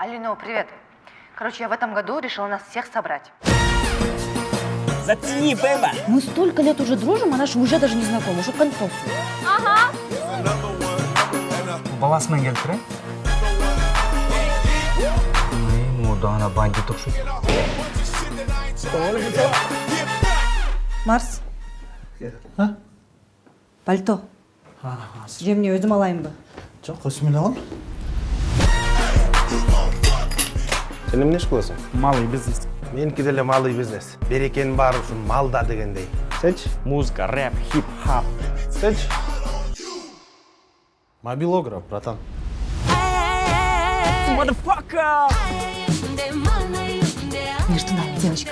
Алина, привет. Короче, я в этом году решила нас всех собрать. Заткни, Бэба! Мы столько лет уже дружим, а наши уже даже не знакомы. Уже концов. Баласынан келіп тұр, Мудана бандит ұқсайды. Марс. Пальто. Жеміне өзім алайын ба? Жоқ, осымен алам. Сен эмне иш кыласың? Малый бизнес. Меники деле малый бизнес. Берекенин баары ушул малда дегендей. Сенчи? Музыка, рэп, хип-хап. Сенчи? Мобилограф, братан. Motherfucker! Между нами, девочка.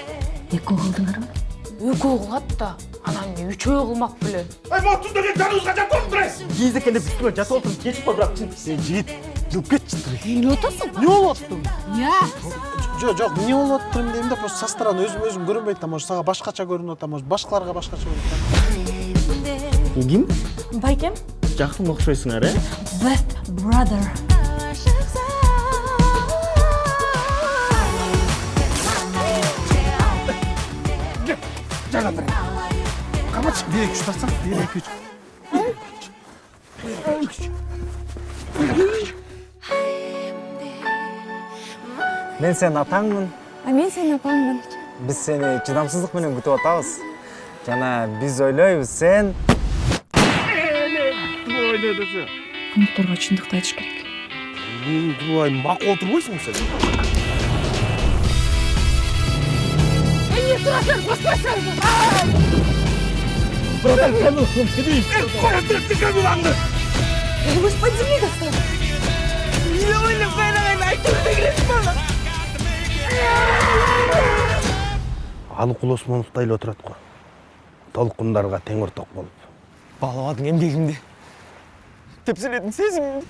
Екі қылдыңдар ма? Экөө кылат да, анан мен үчөө кылмак беле. Кейіз екенде бүттіме жасы отырып кетіп па, бірақ жігіт, жүріп кетші тұры. Эмне отасың? Не олып тұрмын? Я. Жоқ, не олып тұрмын деймін де, просто со стороны өзім көрінбейді, там, может, саға башқача көрініп, там, может, башқаларға башқача көрініп. Кім? Байкем? Жақын ұқсайсыңар, ә? Best brother. Қаматшы, бір екі үш тартсам, бір екі үш. Мен сен атаңмын. Мен сені апамын. Біз сені чыдамсыздық менен күтіп атабыз. Жана біз ойлойбуз, сен... Қонақтарға шындықты айтыш керек. Бұлай мақұл отырбойсың сен? Братан, камыл, кедейім. Вы ж под земли достали. Алык Улосмоновду эле отурат го. Толкундарга тең орток болуп. Балабадың емгегімде. Тепселедің сезімімді.